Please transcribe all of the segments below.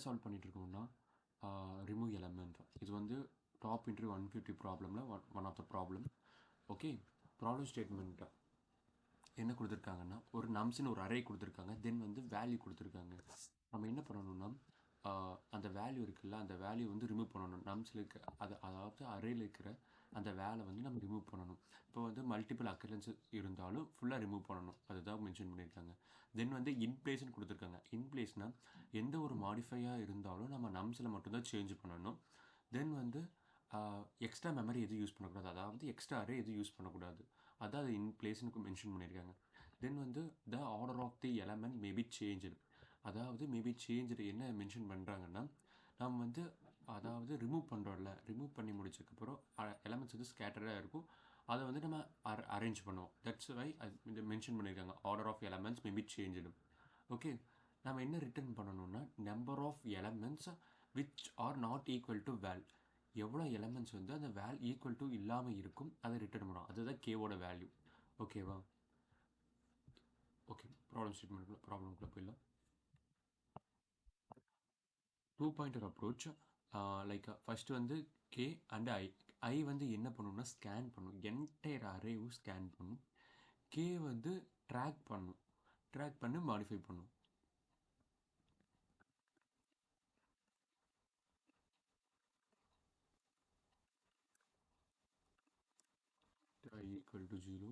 Solve பண்ணிட்டு இருக்கோம்னா remove element. இது வந்து டாப் இன்டர்வியூ 150 ப்ராப்ளமில் one of the problem. Okay, problem ஸ்டேட்மெண்ட்டை என்ன கொடுத்துருக்காங்கன்னா, ஒரு நம்ஸ்னு ஒரு அரே கொடுத்துருக்காங்க, தென் வந்து வேல்யூ கொடுத்துருக்காங்க. நம்ம என்ன பண்ணணும்னா அந்த வேல்யூ இருக்குல்ல, அந்த வேல்யூ வந்து ரிமூவ் பண்ணணும். நம்ஸில் இருக்க அதாவது அரேயில் இருக்கிற அந்த வேலை வந்து நம்ம ரிமூவ் பண்ணணும். இப்போ வந்து மல்டிபிள் அக்கரன்ஸ் இருந்தாலும் ஃபுல்லாக ரிமூவ் பண்ணணும், அதுதான் மென்ஷன் பண்ணியிருக்காங்க. தென் வந்து இன்பிளேஸ்ன்னு கொடுத்துருக்காங்க. இன்பிளேஸ்னால் எந்த ஒரு மாடிஃபையாக இருந்தாலும் நம்ம நம்ஸில் மட்டும்தான் சேஞ்ச் பண்ணணும். தென் வந்து எக்ஸ்ட்ரா மெமரி எதுவும் யூஸ் பண்ணக்கூடாது, அதாவது எக்ஸ்ட்ரா அரே எதுவும் யூஸ் பண்ணக்கூடாது, அதான் அது இன்பிளேஸ்ன்னு மென்ஷன் பண்ணியிருக்காங்க. தென் வந்து the order of the element maybe change, அதாவது மேபி சேஞ்சு என்ன மென்ஷன் பண்ணுறாங்கன்னா, நம்ம வந்து அதாவது ரிமூவ் பண்ணுறோம்ல, ரிமூவ் பண்ணி முடிச்சதுக்கப்புறம் எலமெண்ட்ஸ் வந்து ஸ்கேட்டராக இருக்கும், அதை வந்து நம்ம அரேஞ்ச் பண்ணுவோம். தட்ஸ் வை இது மென்ஷன் பண்ணியிருக்காங்க, order of elements maybe change. Okay, நம்ம என்ன ரிட்டர்ன் பண்ணணும்னா number of elements which are not equal to val. எவ்வளோ எலமெண்ட்ஸ் வந்து அந்த வேல் ஈக்குவல் டு இல்லாமல் இருக்கும் அதை ரிட்டர்ன் பண்ணுவோம், அதுதான் கேவோட வேல்யூ. ஓகேவா? ஓகே, ப்ராப்ளம்குள்ளே போயிடலாம். 2-pointer approach, லைக் ஃபஸ்ட்டு வந்து கே அண்ட் ஐ வந்து என்ன பண்ணணும்னா ஸ்கேன் பண்ணும், என்டையர் அரேவும் ஸ்கேன் பண்ணும். கே வந்து ட்ராக் பண்ணி மாடிஃபை பண்ணும். I equal to 0.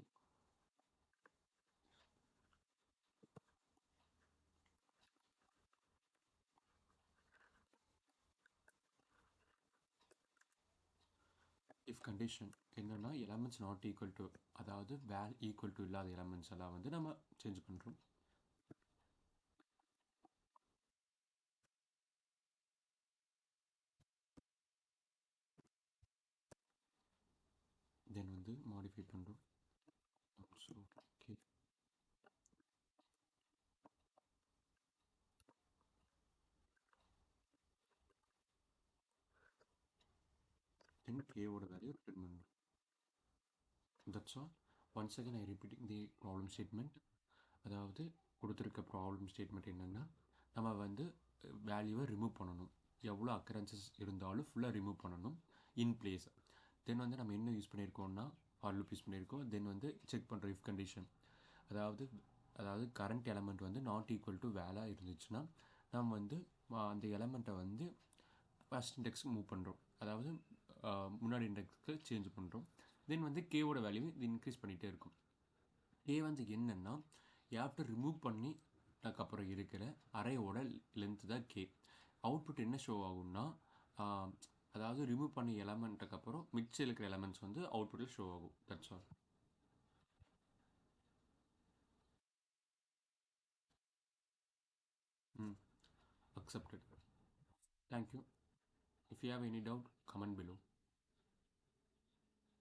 If condition என்னன்னா எலமெண்ட்ஸ் நாட் ஈக்குவல் டு, அதாவது வேல் ஈக்குவல் டு இல்லாத எலமெண்ட்ஸ் எல்லாம் வந்து நம்ம சேஞ்ச் பண்ணுறோம். தென் வந்து மாடிஃபை பண்ணுறோம். ஸோ ஓகே, தென் கேவோட வேல்யூ ரிட்டர்ன் பண்ணுறோம். That's all. Once again I repeating the problem statement. அதாவது கொடுத்துருக்க ப்ராப்ளம் ஸ்டேட்மெண்ட் என்னென்னா, நம்ம வந்து வேல்யூவை ரிமூவ் பண்ணணும், எவ்வளோ அக்கரன்சஸ் இருந்தாலும் ஃபுல்லாக ரிமூவ் பண்ணணும் இன் பிளேஸ். தென் வந்து நம்ம என்ன யூஸ் பண்ணியிருக்கோம்னா ஃபார் லூப் யூஸ் பண்ணியிருக்கோம். தென் வந்து செக் பண்ணுற இஃப் கண்டிஷன், அதாவது கரண்ட் எலமெண்ட் வந்து நாட் ஈக்குவல் டு வேலாக இருந்துச்சுன்னா நம்ம வந்து அந்த எலமெண்ட்டை வந்து ஃபஸ்ட் இண்டெக்ஸ்க்கு மூவ் பண்ணுறோம், அதாவது முன்னாடி இண்டெக்ஸ்க்கு சேஞ்ச் பண்ணுறோம். தென் வந்து கேவோட வேல்யூ இது இன்க்ரீஸ் பண்ணிகிட்டே இருக்கும். கே வந்து என்னென்னா ஆஃப்டர் ரிமூவ் பண்ணி அதுக்கப்புறம் இருக்கிற அரேயோட லென்த்து தான் கே. அவுட்புட் என்ன ஷோ ஆகும்னா, அதாவது ரிமூவ் பண்ணி எலமெண்ட்டுக்கு அப்புறம் மிச்சம் இருக்கிற எலமெண்ட்ஸ் வந்து அவுட்புட்டில் ஷோ ஆகும். That's all. Accepted. Thank you. If you have any doubt, comment below.